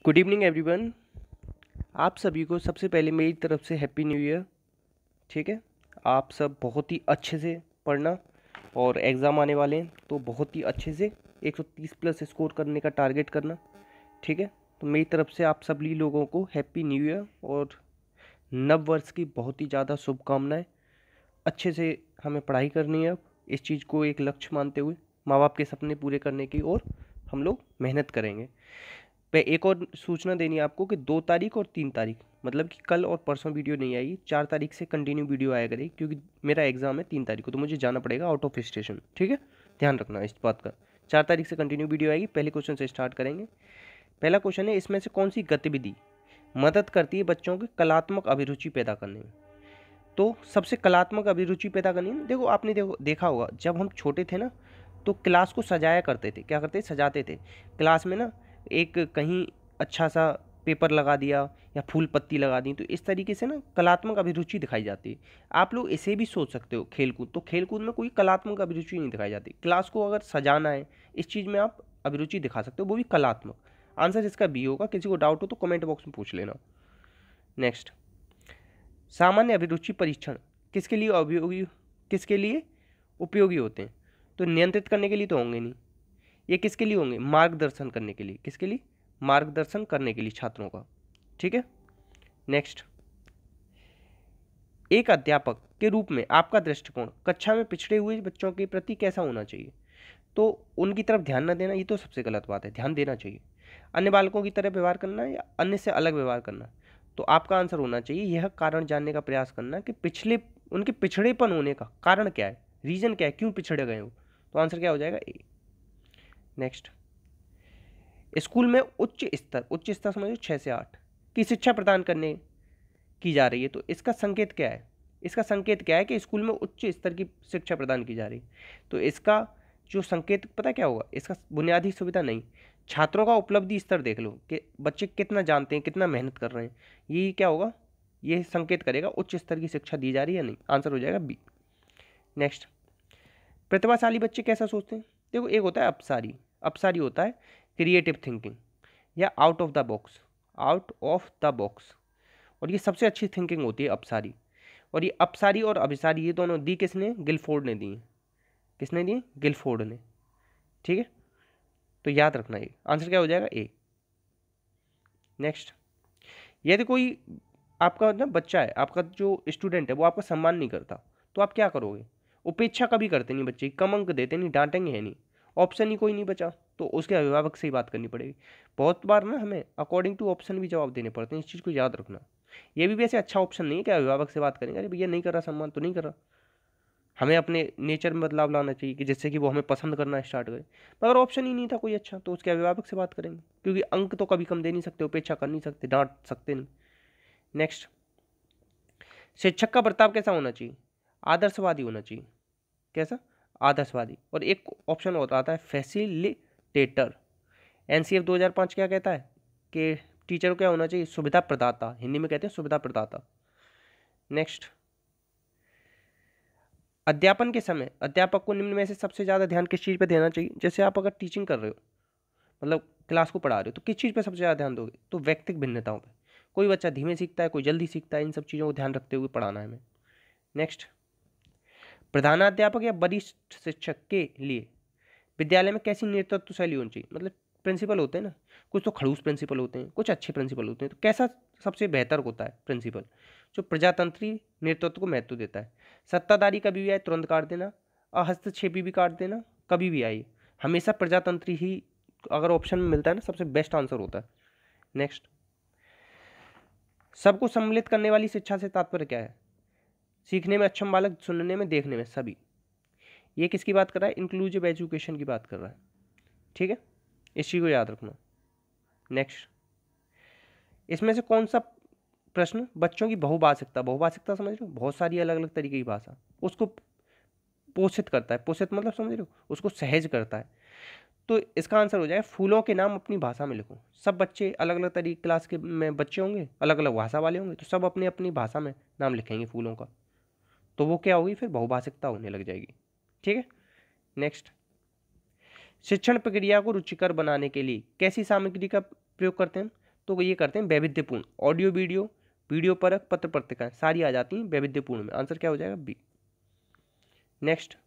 Good evening everyone. आप सभी को सबसे पहले मेरी तरफ से हैप्पी न्यू ईयर। ठीक है, आप सब बहुत ही अच्छे से पढ़ना और एग्ज़ाम आने वाले हैं तो बहुत ही अच्छे से 130 प्लस स्कोर करने का टारगेट करना। ठीक है, तो मेरी तरफ से आप सभी लोगों को हैप्पी न्यू ईयर और नव वर्ष की बहुत ही ज़्यादा शुभकामनाएं। अच्छे से हमें पढ़ाई करनी है, अब इस चीज़ को एक लक्ष्य मानते हुए माँ बाप के सपने पूरे करने की ओर हम लोग मेहनत करेंगे। पे एक और सूचना देनी है आपको कि 2 तारीख और 3 तारीख, मतलब कि कल और परसों वीडियो नहीं आएगी। 4 तारीख से कंटिन्यू वीडियो आया करेगी क्योंकि मेरा एग्जाम है 3 तारीख को, तो मुझे जाना पड़ेगा आउट ऑफ स्टेशन। ठीक है, ध्यान रखना इस बात का। 4 तारीख से कंटिन्यू वीडियो आएगी। पहले क्वेश्चन से स्टार्ट करेंगे। पहला क्वेश्चन है, इसमें से कौन सी गतिविधि मदद करती है बच्चों की कलात्मक अभिरुचि पैदा करने में? तो सबसे कलात्मक अभिरुचि पैदा करनी है। देखो, आपने देखा होगा जब हम छोटे थे ना, तो क्लास को सजाया करते थे। क्या करते? सजाते थे। क्लास में ना एक कहीं अच्छा सा पेपर लगा दिया या फूल पत्ती लगा दी, तो इस तरीके से ना कलात्मक अभिरुचि दिखाई जाती है। आप लोग इसे भी सोच सकते हो खेलकूद, तो खेलकूद में कोई कलात्मक अभिरुचि नहीं दिखाई जाती। क्लास को अगर सजाना है, इस चीज़ में आप अभिरुचि दिखा सकते हो, वो भी कलात्मक। आंसर इसका बी होगा। किसी को डाउट हो तो कमेंट बॉक्स में पूछ लेना। नेक्स्ट, सामान्य अभिरुचि परीक्षण किसके लिए उपयोगी होते हैं? तो नियंत्रित करने के लिए तो होंगे नहीं। ये किसके लिए होंगे? मार्गदर्शन करने के लिए। किसके लिए? मार्गदर्शन करने के लिए छात्रों का। ठीक है। नेक्स्ट, एक अध्यापक के रूप में आपका दृष्टिकोण कक्षा में पिछड़े हुए बच्चों के प्रति कैसा होना चाहिए? तो उनकी तरफ ध्यान न देना, ये तो सबसे गलत बात है। ध्यान देना चाहिए। अन्य बालकों की तरह व्यवहार करना या अन्य से अलग व्यवहार करना? तो आपका आंसर होना चाहिए यह कारण जानने का प्रयास करना कि उनके पिछड़ेपन होने का कारण क्या है, रीजन क्या है, क्यों पिछड़े गए हो। तो आंसर क्या हो जाएगा? ए। नेक्स्ट, स्कूल में उच्च स्तर समझो 6 से 8 की शिक्षा प्रदान करने की जा रही है, तो इसका संकेत क्या है? इसका संकेत क्या है कि स्कूल में उच्च स्तर की शिक्षा प्रदान की जा रही है? तो इसका जो संकेत पता क्या होगा? इसका बुनियादी सुविधा नहीं, छात्रों का उपलब्धि स्तर देख लो कि बच्चे कितना जानते हैं, कितना मेहनत कर रहे हैं। ये क्या होगा? ये संकेत करेगा उच्च स्तर की शिक्षा दी जा रही है या नहीं। आंसर हो जाएगा बी। नेक्स्ट, प्रतिभाशाली बच्चे कैसा सोचते हैं? देखो, एक होता है अपसारी होता है क्रिएटिव थिंकिंग या आउट ऑफ द बॉक्स, और ये सबसे अच्छी थिंकिंग होती है अपसारी। और ये अपसारी और अभिसारी ये दोनों दी किसने? गिलफोर्ड ने दी। किसने दी? गिलफोर्ड ने। ठीक है, तो याद रखना ये आंसर क्या हो जाएगा? ए। नेक्स्ट, यदि कोई आपका ना बच्चा है, आपका जो स्टूडेंट है वो आपका सम्मान नहीं करता, तो आप क्या करोगे? उपेक्षा कभी करते नहीं बच्चे, कम अंक देते नहीं, डांटेंगे है नहीं, ऑप्शन ही कोई नहीं बचा, तो उसके अभिभावक से ही बात करनी पड़ेगी। बहुत बार ना हमें अकॉर्डिंग टू ऑप्शन भी जवाब देने पड़ते हैं, इस चीज़ को याद रखना। ये भी वैसे अच्छा ऑप्शन नहीं है कि अभिभावक से बात करेंगे, अरे भैया नहीं कर रहा सम्मान तो नहीं कर रहा। हमें अपने नेचर में बदलाव लाना चाहिए कि जिससे कि वो हमें पसंद करना स्टार्ट करे। मगर ऑप्शन ही नहीं था कोई अच्छा, तो उसके अभिभावक से बात करेंगे, क्योंकि अंक तो कभी कम दे नहीं सकते, उपेक्षा कर नहीं सकते, डांट सकते नहीं। नेक्स्ट, शिक्षक का बर्ताव कैसा होना चाहिए? आदर्शवादी होना चाहिए। कैसा? आदर्शवादी। और एक ऑप्शन होता आता है फैसिलिटेटर। एनसीएफ 2005 क्या कहता है कि टीचर को क्या होना चाहिए? सुविधा प्रदाता, हिंदी में कहते हैं सुविधा प्रदाता। नेक्स्ट, अध्यापन के समय अध्यापक को निम्न में से सबसे ज़्यादा ध्यान किस चीज़ पर देना चाहिए? जैसे आप अगर टीचिंग कर रहे हो, मतलब क्लास को पढ़ा रहे हो, तो किस चीज़ पर सबसे ज़्यादा ध्यान दोगे? तो व्यक्तिगत भिन्नताओं पर। कोई बच्चा धीमे सीखता है, कोई जल्दी सीखता है, इन सब चीज़ों को ध्यान रखते हुए पढ़ाना है हमें। नेक्स्ट, प्रधानाध्यापक या वरिष्ठ शिक्षक के लिए विद्यालय में कैसी नेतृत्व शैली होनी चाहिए? मतलब प्रिंसिपल होते हैं ना, कुछ तो खड़ूस प्रिंसिपल होते हैं, कुछ अच्छे प्रिंसिपल होते हैं, तो कैसा सबसे बेहतर होता है प्रिंसिपल? जो प्रजातंत्री नेतृत्व को महत्व देता है। सत्ताधारी कभी भी आए तुरंत काट देना, हस्तक्षेपी भी काट देना, कभी भी आए, हमेशा प्रजातंत्री ही अगर ऑप्शन में मिलता है ना, सबसे बेस्ट आंसर होता है। नेक्स्ट, सबको सम्मिलित करने वाली शिक्षा से तात्पर्य क्या है? सीखने में अक्षम बालक, सुनने में, देखने में, सभी। ये किसकी बात कर रहा है? इंक्लूसिव एजुकेशन की बात कर रहा है। ठीक है, इस चीज़ को याद रखना। नेक्स्ट, इसमें से कौन सा प्रश्न बच्चों की बहुभाषिकता समझ रहे हो? बहुत सारी अलग अलग तरीके की भाषा, उसको पोषित करता है। पोषित मतलब समझ रहे हो? उसको सहज करता है। तो इसका आंसर हो जाएगा फूलों के नाम अपनी भाषा में लिखो। सब बच्चे अलग अलग तरीके क्लास के में बच्चे होंगे, अलग अलग भाषा वाले होंगे, तो सब अपनी अपनी भाषा में नाम लिखेंगे फूलों का, तो वो क्या होगी? फिर बहुभाषिकता होने लग जाएगी। ठीक है। नेक्स्ट, शिक्षण प्रक्रिया को रुचिकर बनाने के लिए कैसी सामग्री का प्रयोग करते हैं? तो ये करते हैं वैविध्यपूर्ण। ऑडियो वीडियो, वीडियो परक, पत्र पत्रिकाएं सारी आ जाती हैं वैविध्यपूर्ण में। आंसर क्या हो जाएगा? बी। नेक्स्ट,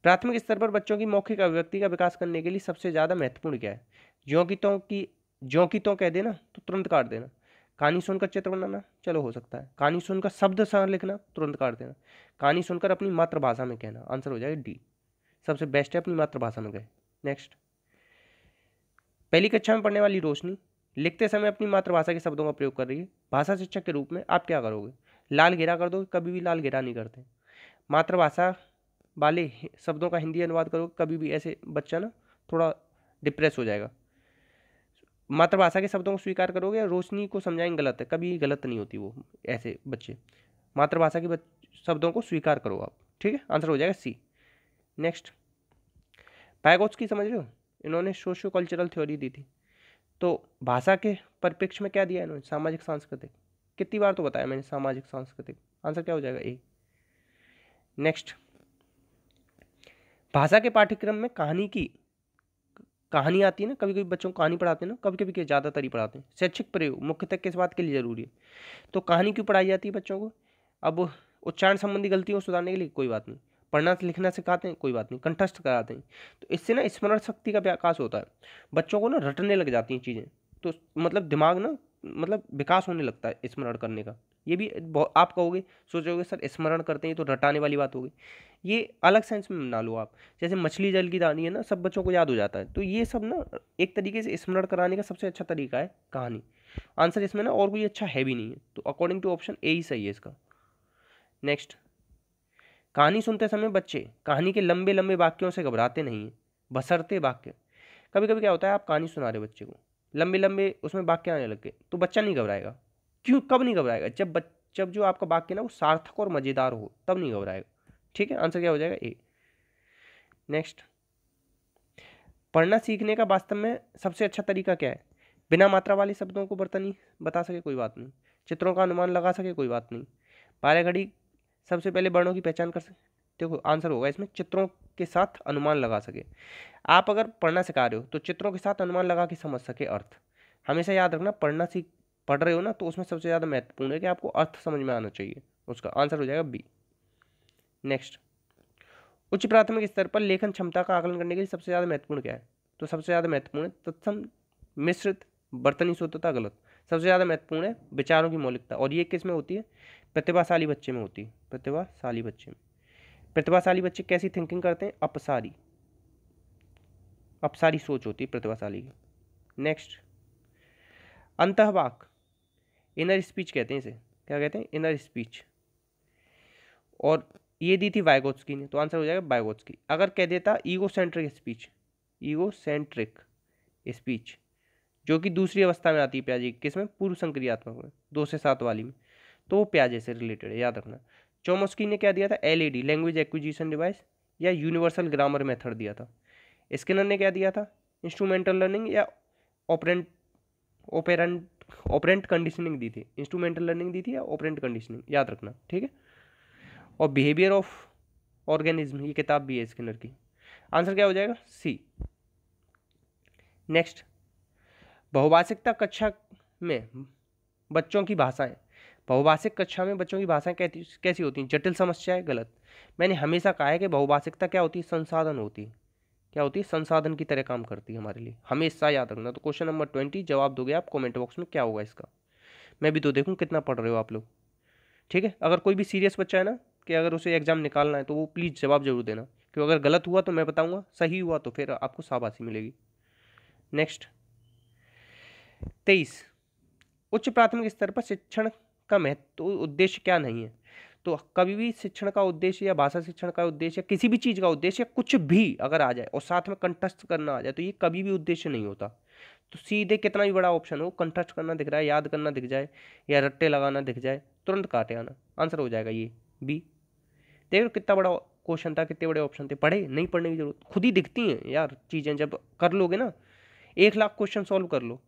प्राथमिक स्तर पर बच्चों की मौखिक अभिव्यक्ति का विकास करने के लिए सबसे ज़्यादा महत्वपूर्ण क्या है? ज्यों की तो कह देना तो तुरंत काट देना। कहानी सुनकर चित्र बनाना, चलो हो सकता है। कहानी सुनकर शब्द सा लिखना, तुरंत काट देना। कहानी सुनकर अपनी मातृभाषा में कहना, आंसर हो जाएगा डी। सबसे बेस्ट है अपनी मातृभाषा में कहे। नेक्स्ट, पहली कक्षा में पढ़ने वाली रोशनी लिखते समय अपनी मातृभाषा के शब्दों का प्रयोग कर रही है। भाषा शिक्षक के रूप में आप क्या करोगे? लाल घेरा कर दो, कभी भी लाल घेरा नहीं करते। मातृभाषा वाले शब्दों का हिंदी अनुवाद करोगे, कभी भी ऐसे बच्चा ना थोड़ा डिप्रेस हो जाएगा। मातृभाषा के शब्दों को स्वीकार करोगे, रोशनी को समझाएंगे गलत है, कभी गलत नहीं होती वो ऐसे बच्चे। मातृभाषा के शब्दों को स्वीकार करो आप, ठीक है। आंसर हो जाएगा सी। नेक्स्ट, वाइगोत्स्की समझ रहे हो, इन्होंने सोशियो कल्चरल थ्योरी दी थी। तो भाषा के परिप्रेक्ष्य में क्या दिया इन्होंने? सामाजिक सांस्कृतिक। कितनी बार तो बताया मैंने सामाजिक सांस्कृतिक। आंसर क्या हो जाएगा? ए। नेक्स्ट, भाषा के पाठ्यक्रम में कहानी आती है ना, कभी कभी बच्चों को कहानी पढ़ाते हैं ना, कभी कभी ज़्यादातर ही पढ़ाते हैं। शैक्षिक प्रयोग मुख्यतः किस बात के लिए जरूरी है? तो कहानी क्यों पढ़ाई जाती है बच्चों को? अब उच्चारण संबंधी गलतियों को सुधारने के लिए, कोई बात नहीं। पढ़ना लिखना सिखाते हैं, कोई बात नहीं। कंठस्थ कराते हैं, तो इससे ना स्मरण शक्ति का विकास होता है। बच्चों को ना रटने लग जाती हैं चीज़ें, तो मतलब दिमाग ना मतलब विकास होने लगता है स्मरण करने का। ये भी आप कहोगे, सोचोगे सर स्मरण करते हैं तो रटाने वाली बात होगी। ये अलग सेंस में ना लो आप। जैसे मछली जल की रानी है ना, सब बच्चों को याद हो जाता है। तो ये सब ना एक तरीके से स्मरण कराने का सबसे अच्छा तरीका है कहानी। आंसर इसमें ना और कोई अच्छा है भी नहीं है, तो अकॉर्डिंग टू ऑप्शन ए ही सही है इसका। नेक्स्ट, कहानी सुनते समय बच्चे कहानी के लंबे लंबे वाक्यों से घबराते नहीं हैं, बसरते वाक्य। कभी कभी क्या होता है, आप कहानी सुना रहे हो बच्चे को, लंबे लंबे उसमें वाक्य आने लग गए, तो बच्चा नहीं घबराएगा। क्यों, कब नहीं घबराएगा? जब जो आपका वाक्य ना वो सार्थक और मजेदार हो, तब नहीं घबराएगा, ठीक है। आंसर क्या हो जाएगा? ए। नेक्स्ट, पढ़ना सीखने का वास्तव में सबसे अच्छा तरीका क्या है? बिना मात्रा वाले शब्दों को बर्तनी बता सके, कोई बात नहीं। चित्रों का अनुमान लगा सके, कोई बात नहीं। बारह घड़ी सबसे पहले वर्णों की पहचान कर सके। देखो आंसर होगा इसमें चित्रों के साथ अनुमान लगा सके। आप अगर पढ़ना सिखा रहे हो तो चित्रों के साथ अनुमान लगा के समझ सके अर्थ। हमेशा याद रखना, पढ़ रहे हो ना, तो उसमें सबसे ज़्यादा महत्वपूर्ण है कि आपको अर्थ समझ में आना चाहिए। उसका आंसर हो जाएगा बी। नेक्स्ट, उच्च प्राथमिक स्तर पर लेखन क्षमता का आकलन करने के लिए सबसे ज़्यादा महत्वपूर्ण क्या है? तो सबसे ज़्यादा महत्वपूर्ण है तत्सम, मिश्रित, बर्तनी शुद्धता, गलत। सबसे ज़्यादा महत्वपूर्ण है विचारों की मौलिकता, और ये किस में होती है? प्रतिभाशाली बच्चे में होती है। प्रतिभाशाली बच्चे में। प्रतिभाशाली बच्चे कैसी थिंकिंग करते हैं? अपसारी सोच होती है प्रतिभाशाली की। नेक्स्ट, अंतःवाक, इनर स्पीच कहते हैं इसे। क्या कहते हैं? Inner speech. और ये दी थी वाइगोत्स्की ने, तो आंसर हो जाएगा वाइगोत्स्की। अगर कह देता ईगोसेंट्रिक स्पीच, जो कि दूसरी अवस्था में आती है पियाजे, किसमें? पूर्व संक्रियात्मक में, 2 से 7 वाली में, तो वो पियाजे से रिलेटेड है, याद रखना। चोमस्की ने क्या दिया था? LAD, लैंग्वेज एक्विजिशन डिवाइस, या यूनिवर्सल ग्रामर मेथड दिया था। स्किनर ने क्या दिया था? इंस्ट्रूमेंटल लर्निंग या ऑपरेंट कंडीशनिंग दी थी। इंस्ट्रूमेंटल लर्निंग दी थी या ऑपरेंट कंडीशनिंग, याद रखना, ठीक है। और बिहेवियर ऑफ ऑर्गेनिज्म, ये किताब भी है स्किनर की। आंसर क्या हो जाएगा? सी। नेक्स्ट, बहुभाषिकता कक्षा में बच्चों की भाषाएं, बहुभाषिक कक्षा में बच्चों की भाषाएं कैसी होती हैं? जटिल समस्याएं, गलत। मैंने हमेशा कहा है कि बहुभाषिकता क्या होती है? संसाधन होती है। क्या होती है? संसाधन की तरह काम करती है हमारे लिए, हमेशा याद रखना। तो क्वेश्चन नंबर 20 जवाब दोगे आप कमेंट बॉक्स में, क्या होगा इसका। मैं भी तो देखूं कितना पढ़ रहे हो आप लोग, ठीक है। अगर कोई भी सीरियस बच्चा है ना कि अगर उसे एग्जाम निकालना है, तो वो प्लीज़ जवाब जरूर देना, क्योंकि अगर गलत हुआ तो मैं बताऊंगा, सही हुआ तो फिर आपको शाबाशी मिलेगी। नेक्स्ट, 23, उच्च प्राथमिक स्तर पर शिक्षण का महत्व उद्देश्य क्या नहीं है? तो कभी भी शिक्षण का उद्देश्य या भाषा शिक्षण का उद्देश्य या किसी भी चीज़ का उद्देश्य या कुछ भी अगर आ जाए और साथ में कंठस्थ करना आ जाए, तो ये कभी भी उद्देश्य नहीं होता। तो सीधे कितना भी बड़ा ऑप्शन हो, कंठस्थ करना दिख रहा है, याद करना दिख जाए, या रट्टे लगाना दिख जाए, तुरंत काटे आना। आंसर हो जाएगा ये बी। देख लो कितना बड़ा क्वेश्चन था, कितने बड़े ऑप्शन थे। पढ़े नहीं, पढ़ने की जरूरत, खुद ही दिखती हैं यार चीज़ें जब कर लोगे ना। 1 लाख क्वेश्चन सॉल्व कर लो।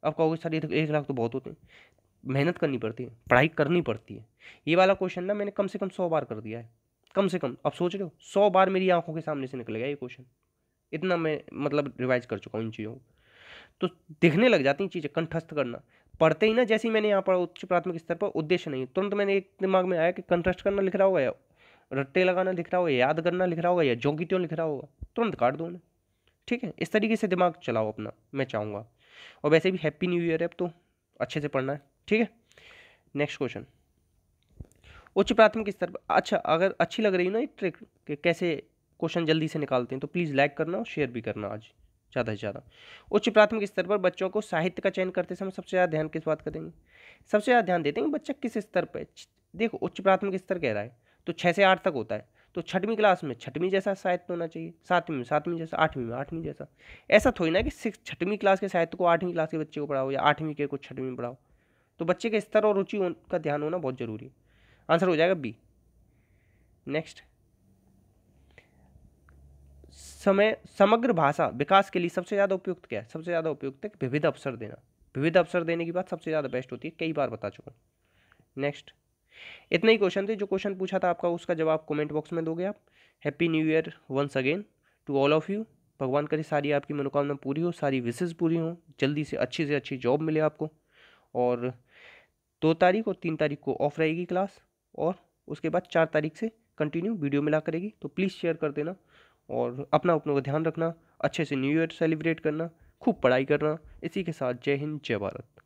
अब कहोगे सर ये 1 लाख तो बहुत होते हैं। मेहनत करनी पड़ती है, पढ़ाई करनी पड़ती है। ये वाला क्वेश्चन ना मैंने कम से कम 100 बार कर दिया है, कम से कम। अब सोच रहे हो 100 बार मेरी आंखों के सामने से निकलेगा ये क्वेश्चन, इतना मैं मतलब रिवाइज कर चुका हूँ इन चीज़ों को। तो दिखने लग जाती हैं चीज़ें। कंठस्थ करना पढ़ते ही ना, जैसे ही मैंने यहाँ पर उच्च प्राथमिक स्तर पर उद्देश्य नहीं, तुरंत मैंने एक दिमाग में आया कि कंठस्थ करना लिख रहा होगा, या रट्टे लगाना लिख रहा होगा, याद करना लिख रहा होगा, या ज्यों की त्यों लिख रहा होगा, तुरंत काट दो उन्हें। ठीक है, इस तरीके से दिमाग चलाओ अपना, मैं चाहूँगा। और वैसे भी हैप्पी न्यू ईयर है, अब तो अच्छे से पढ़ना है। ठीक है, नेक्स्ट क्वेश्चन। उच्च प्राथमिक स्तर पर, अच्छा अगर अच्छी लग रही है ना ये ट्रिक कि कैसे क्वेश्चन जल्दी से निकालते हैं, तो प्लीज़ लाइक करना और शेयर भी करना आज ज़्यादा से ज़्यादा। उच्च प्राथमिक स्तर पर बच्चों को साहित्य का चयन करते समय सबसे ज़्यादा ध्यान किस बात का देंगे? सबसे ज़्यादा ध्यान देते हैं बच्चा किस स्तर पर। देखो उच्च प्राथमिक स्तर कह रहा है तो 6 से 8 तक होता है, तो छठवीं क्लास में छठवीं जैसा साहित्य होना चाहिए, सातवीं में सातवीं जैसा, आठवीं में आठवीं जैसा। ऐसा थोड़ी ना कि छठवीं क्लास के साहित्य को आठवीं क्लास के बच्चे को पढ़ाओ, या आठवीं के को छठवीं में पढ़ाओ। तो बच्चे के स्तर और रुचि का ध्यान होना बहुत जरूरी है। आंसर हो जाएगा बी। नेक्स्ट, समय समग्र भाषा विकास के लिए सबसे ज़्यादा उपयुक्त क्या है? सबसे ज़्यादा उपयुक्त है विविध अवसर देना। विविध अवसर देने की बात सबसे ज़्यादा बेस्ट होती है, कई बार बता चुका हूँ। नेक्स्ट, इतने ही क्वेश्चन थे। जो क्वेश्चन पूछा था आपका उसका जवाब कमेंट बॉक्स में दोगे आप। Happy new year once again to all of you. भगवान करे सारी आपकी मनोकामना पूरी हो, सारी विशेष पूरी हो, जल्दी से अच्छी जॉब मिले आपको। और 2 तारीख और 3 तारीख को ऑफ रहेगी क्लास, और उसके बाद 4 तारीख से कंटिन्यू वीडियो मिला करेगी। तो प्लीज़ शेयर कर देना, और अपना अपनों का ध्यान रखना, अच्छे से न्यू ईयर सेलिब्रेट करना, खूब पढ़ाई करना। इसी के साथ जय हिंद, जय भारत।